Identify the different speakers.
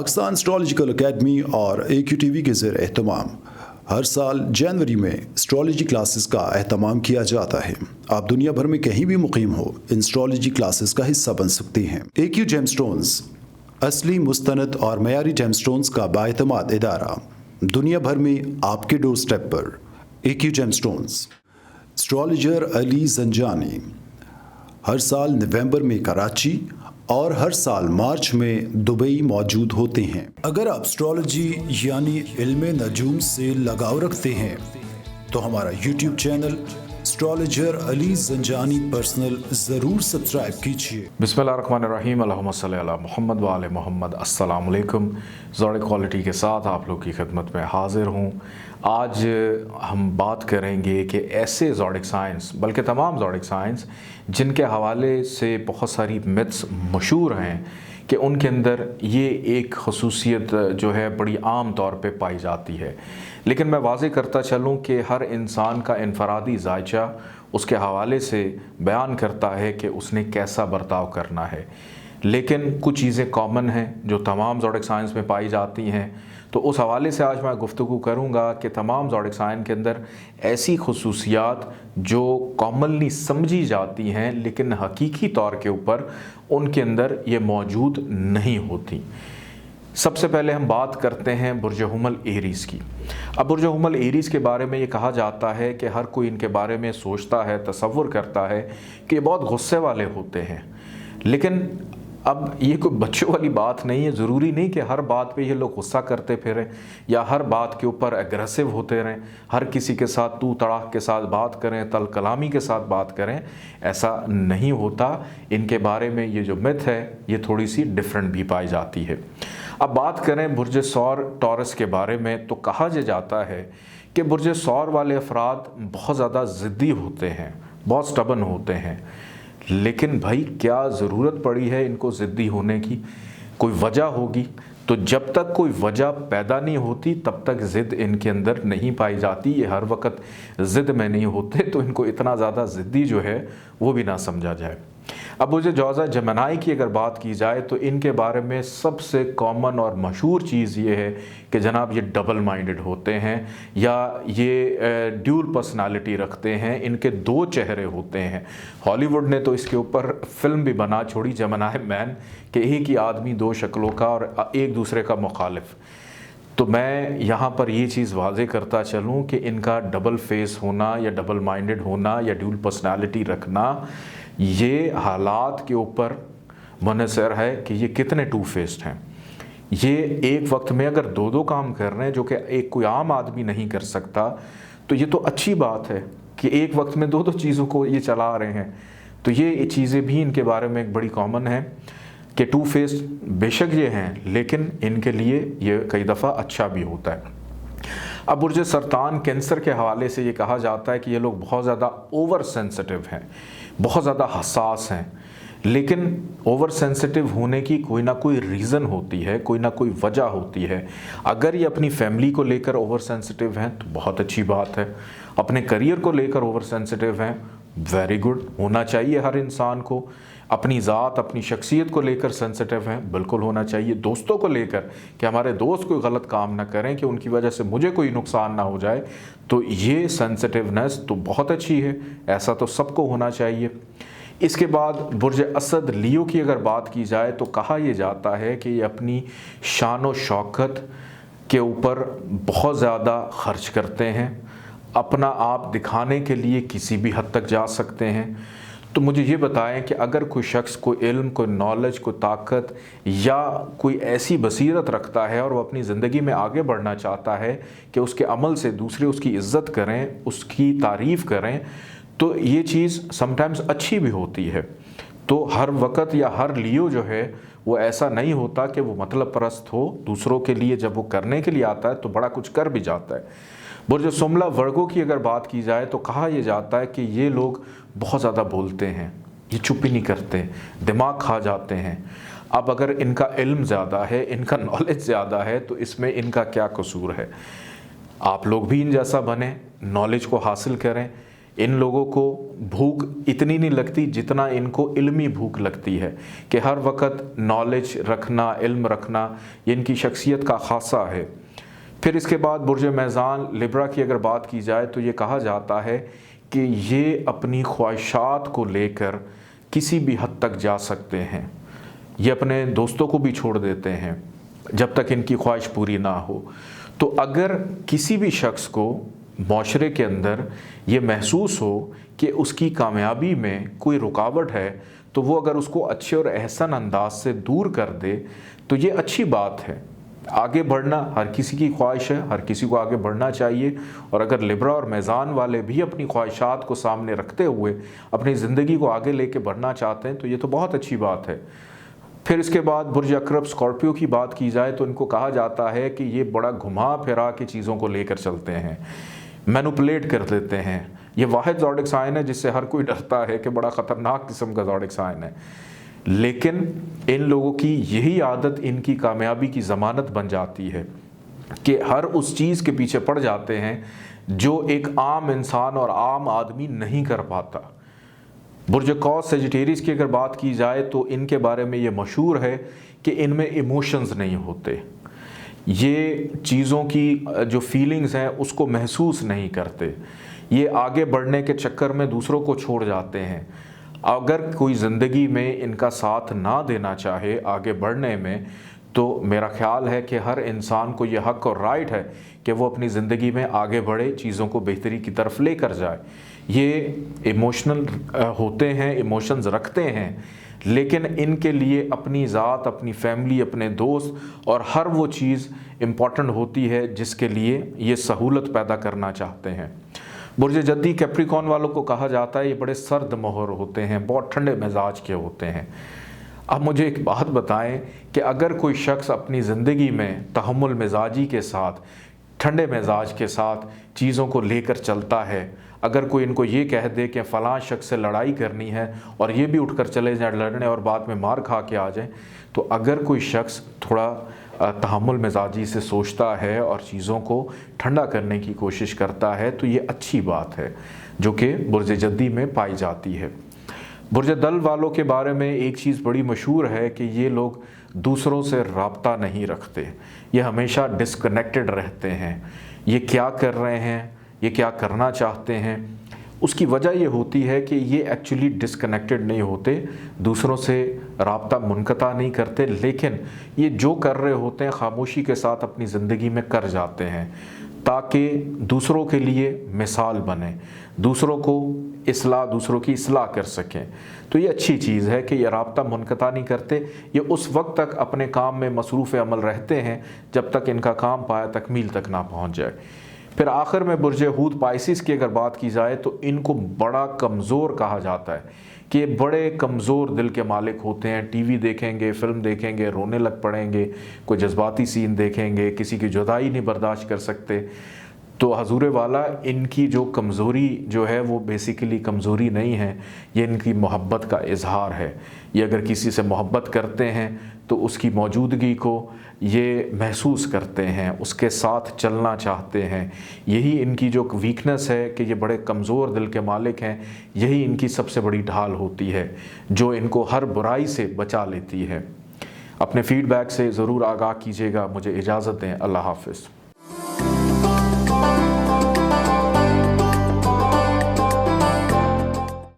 Speaker 1: Pakistan astrological academy और AQ TV के ज़ेर एहतमाम हर साल जनवरी में एस्ट्रोलॉजी क्लासेस का एहतमाम किया जाता है। आप दुनिया भर में कहीं भी मुकीम हो, इन एस्ट्रोलॉजी क्लासेस का हिस्सा बन सकते हैं। AQ जेमस्टोन्स असली, मुस्तनद और मयारी जेमस्टोन्स का बाएतमाद इदारा, दुनिया भर में आपके डोर स्टेप पर। AQ gemstones. Astrologer Ali Zanjani हर साल नवंबर में कराची और हर साल मार्च में दुबई मौजूद होते हैं। अगर आप एस्ट्रोलॉजी यानी इल्मे नजूम से लगाव रखते हैं तो हमारा YouTube channel astrologer Ali Zanjani personal ज़रूर सब्सक्राइब कीजिए।
Speaker 2: बिस्मिल्लाहिर्रहमानिर्रहीम, अल्लाहुम्मा सल्ली अला मोहम्मद व आले मोहम्मद। अस्सलाम वालेकुम। ज़ोडिक क्वालिटी के साथ आप लोग की खिदमत में हाज़िर हूँ। आज हम बात करेंगे कि ऐसे ज़ोडिक साइंस, बल्कि तमाम ज़ोडिक साइंस जिनके हवाले से बहुत सारी मिथ्स मशहूर हैं कि उनके अंदर ये एक खसूसियत जो है बड़ी आम तौर पे पाई जाती है। लेकिन मैं वाज़े करता चलूँ कि हर इंसान का इनफरादी जायचा उसके हवाले से बयान करता है कि उसने कैसा बर्ताव करना है। लेकिन कुछ चीज़ें कॉमन हैं जो तमाम ज़ोडिक साइंस में पाई जाती हैं, तो उस हवाले से आज मैं गुफ्तगू करूँगा कि तमाम ज़ोडिक साइंस के अंदर ऐसी खसूसियात जो कॉमनली समझी जाती हैं लेकिन हकीकी तौर के ऊपर उनके अंदर ये मौजूद नहीं होती। सबसे पहले हम बात करते हैं बुर्ज हुमल एरीज़ की। अब बुर्ज हुमल एरीज़ के बारे में ये कहा जाता है कि हर कोई इनके बारे में सोचता है, तसव्वुर करता है कि ये बहुत गुस्से वाले होते हैं। लेकिन अब ये कोई बच्चों वाली बात नहीं है। ज़रूरी नहीं कि हर बात पे ये लोग गुस्सा करते फिरें या हर बात के ऊपर एग्रेसिव होते रहें, हर किसी के साथ तू तड़ाक के साथ बात करें, तल कलामी के साथ बात करें। ऐसा नहीं होता। इनके बारे में ये जो मिथ है ये थोड़ी सी डिफरेंट भी पाई जाती है। अब बात करें बुर्ज सौर टॉरस के बारे में, तो कहा जाता है कि बुर्ज सौर वाले अफराद बहुत ज़्यादा ज़िद्दी होते हैं, बहुत स्टबन होते हैं। लेकिन भाई क्या ज़रूरत पड़ी है इनको ज़िद्दी होने की? कोई वजह होगी। तो जब तक कोई वजह पैदा नहीं होती तब तक ज़िद इनके अंदर नहीं पाई जाती। ये हर वक्त ज़िद में नहीं होते, तो इनको इतना ज़्यादा ज़िद्दी जो है वो भी ना समझा जाए। अब मुझे जौज़ा जेमिनी की अगर बात की जाए तो इनके बारे में सबसे कॉमन और मशहूर चीज़ ये है कि जनाब ये डबल माइंडेड होते हैं या ये ड्यूल पर्सनालिटी रखते हैं। इनके दो चेहरे होते हैं। हॉलीवुड ने तो इसके ऊपर फिल्म भी बना छोड़ी, जेमिनी मैन, कि एक ही आदमी दो शक्लों का और एक दूसरे का मुखालिफ। तो मैं यहाँ पर ये चीज़ वाज़े करता चलूँ कि इनका डबल फेस होना या डबल माइंडेड होना या ड्यूल पर्सनालिटी रखना, ये हालात के ऊपर मुनहसर है कि ये कितने टू फेस्ड हैं। ये एक वक्त में अगर दो दो काम कर रहे हैं जो कि एक कोई आम आदमी नहीं कर सकता, तो ये तो अच्छी बात है कि एक वक्त में दो दो चीज़ों को ये चला रहे हैं। तो ये चीज़ें भी इनके बारे में एक बड़ी कॉमन है कि टू फेस्ड बेशक ये हैं, लेकिन इनके लिए ये कई दफ़ा अच्छा भी होता है। अब बुर्ज सरतान कैंसर के हवाले से ये कहा जाता है कि ये लोग बहुत ज़्यादा ओवर सेंसिटिव हैं, बहुत ज़्यादा हसास हैं। लेकिन ओवर सेंसिटिव होने की कोई ना कोई रीज़न होती है, कोई ना कोई वजह होती है। अगर ये अपनी फैमिली को लेकर ओवर सेंसिटिव हैं तो बहुत अच्छी बात है। अपने करियर को लेकर ओवर सेंसिटिव हैं, वेरी गुड, होना चाहिए हर इंसान को। अपनी ज़ात, अपनी शख्सियत को लेकर सेंसिटिव हैं, बिल्कुल होना चाहिए। दोस्तों को लेकर कि हमारे दोस्त कोई गलत काम ना करें कि उनकी वजह से मुझे कोई नुकसान ना हो जाए, तो ये सेंसिटिवनेस तो बहुत अच्छी है। ऐसा तो सबको होना चाहिए। इसके बाद बुर्ज असद लियो की अगर बात की जाए तो कहा यह जाता है कि ये अपनी शान व शौकत के ऊपर बहुत ज़्यादा खर्च करते हैं। अपना आप दिखाने के लिए किसी भी हद तक जा सकते हैं। तो मुझे ये बताएं कि अगर कोई शख्स कोई इल्म, कोई नॉलेज, कोई ताकत या कोई ऐसी बसीरत रखता है और वो अपनी ज़िंदगी में आगे बढ़ना चाहता है कि उसके अमल से दूसरे उसकी इज़्ज़त करें, उसकी तारीफ़ करें, तो ये चीज़ समटाइम्स अच्छी भी होती है। तो हर वक्त या हर लियो जो है वो ऐसा नहीं होता कि वो मतलब परस्त हो। दूसरों के लिए जब वो करने के लिए आता है तो बड़ा कुछ कर भी जाता है। बुर्ज सुमला वर्गो की अगर बात की जाए तो कहा यह जाता है कि ये लोग बहुत ज़्यादा बोलते हैं, ये चुप ही नहीं करते, दिमाग खा जाते हैं। अब अगर इनका इल्म ज़्यादा है, इनका नॉलेज ज़्यादा है, तो इसमें इनका क्या कसूर है? आप लोग भी इन जैसा बने, नॉलेज को हासिल करें, इन लोगों को भूख इतनी नहीं लगती जितना इनको इल्मी भूख लगती है कि हर वक्त नॉलेज रखना, इल्म रखना, ये इनकी शख्सियत का खासा है। फिर इसके बाद बुर्ज मेज़ान लिब्रा की अगर बात की जाए तो ये कहा जाता है कि ये अपनी ख्वाहिशात को लेकर किसी भी हद तक जा सकते हैं। ये अपने दोस्तों को भी छोड़ देते हैं जब तक इनकी ख्वाहिश पूरी ना हो। तो अगर किसी भी शख्स को माशरे के अंदर ये महसूस हो कि उसकी कामयाबी में कोई रुकावट है, तो वो अगर उसको अच्छे और एहसन अंदाज से दूर कर दे तो ये अच्छी बात है। आगे बढ़ना हर किसी की ख्वाहिश है, हर किसी को आगे बढ़ना चाहिए। और अगर लिब्रा और मेज़ान वाले भी अपनी ख्वाहिशात को सामने रखते हुए अपनी ज़िंदगी को आगे लेके बढ़ना चाहते हैं तो ये तो बहुत अच्छी बात है। फिर इसके बाद बुर्ज अकरब स्कॉर्पियो की बात की जाए तो इनको कहा जाता है कि ये बड़ा घुमा फिरा के चीज़ों को लेकर चलते हैं, मैनिपुलेट कर देते हैं। ये वाहिद ज़ोडिक साइन है जिससे हर कोई डरता है कि बड़ा ख़तरनाक किस्म का ज़ोडिक साइन है, लेकिन इन लोगों की यही आदत इनकी कामयाबी की ज़मानत बन जाती है कि हर उस चीज़ के पीछे पड़ जाते हैं जो एक आम इंसान और आम आदमी नहीं कर पाता। बुर्ज कौस सेजिटेरियस की अगर बात की जाए तो इनके बारे में ये मशहूर है कि इनमें इमोशंस नहीं होते, ये चीज़ों की जो फीलिंग्स हैं उसको महसूस नहीं करते, ये आगे बढ़ने के चक्कर में दूसरों को छोड़ जाते हैं। अगर कोई ज़िंदगी में इनका साथ ना देना चाहे आगे बढ़ने में तो मेरा ख्याल है कि हर इंसान को यह हक और राइट है कि वो अपनी ज़िंदगी में आगे बढ़े, चीज़ों को बेहतरी की तरफ लेकर जाए। ये इमोशनल होते हैं, इमोशंस रखते हैं, लेकिन इनके लिए अपनी ज़ात, अपनी फैमिली, अपने दोस्त और हर वो चीज़ इम्पॉर्टेंट होती है जिसके लिए ये सहूलत पैदा करना चाहते हैं। बुर्ज जद्दी कैप्रिकॉन वालों को कहा जाता है ये बड़े सर्द मोहर होते हैं, बहुत ठंडे मिजाज के होते हैं। अब मुझे एक बात बताएं कि अगर कोई शख्स अपनी ज़िंदगी में तहम्मुल मिजाजी के साथ, ठंडे मिजाज के साथ चीज़ों को लेकर चलता है, अगर कोई इनको ये कह दे कि फ़लाँ शख्स से लड़ाई करनी है और ये भी उठकर चले जाए लड़ने और बाद में मार खा के आ जाए, तो अगर कोई शख्स थोड़ा तहम्मुल मिजाजी से सोचता है और चीज़ों को ठंडा करने की कोशिश करता है तो ये अच्छी बात है जो कि बुर्ज जद्दी में पाई जाती है। बुर्ज दल वालों के बारे में एक चीज़ बड़ी मशहूर है कि ये लोग दूसरों से राब्ता नहीं रखते, ये हमेशा डिस्कनेक्टेड रहते हैं। ये क्या कर रहे हैं, ये क्या करना चाहते हैं, उसकी वजह ये होती है कि ये एक्चुअली डिस्कनेक्टेड नहीं होते, दूसरों से राब्ता मुनक़ता नहीं करते, लेकिन ये जो कर रहे होते हैं ख़ामोशी के साथ अपनी ज़िंदगी में कर जाते हैं ताकि दूसरों के लिए मिसाल बने, दूसरों की इस्लाह कर सकें। तो ये अच्छी चीज़ है कि ये राब्ता मुनक़ता नहीं करते, ये उस वक्त तक अपने काम में मसरूफ़ अमल रहते हैं जब तक इनका काम पाया तकमील तक ना पहुँच जाए। फिर आखिर में बुर्ज हूत पाइसिस की अगर बात की जाए तो इनको बड़ा कमज़ोर कहा जाता है कि बड़े कमज़ोर दिल के मालिक होते हैं। टीवी देखेंगे, फ़िल्म देखेंगे, रोने लग पड़ेंगे, कोई जज्बाती सीन देखेंगे, किसी की जुदाई नहीं बर्दाश्त कर सकते। तो हजूर वाला इनकी जो कमज़ोरी जो है वो बेसिकली कमज़ोरी नहीं है, ये इनकी मोहब्बत का इजहार है। ये अगर किसी से मोहब्बत करते हैं तो उसकी मौजूदगी को ये महसूस करते हैं, उसके साथ चलना चाहते हैं। यही इनकी जो वीकनेस है कि ये बड़े कमज़ोर दिल के मालिक हैं, यही इनकी सबसे बड़ी ढाल होती है जो इनको हर बुराई से बचा लेती है। अपने फ़ीडबैक से ज़रूर आगाह कीजिएगा। मुझे इजाज़त दें। अल्लाह हाफ़िज़।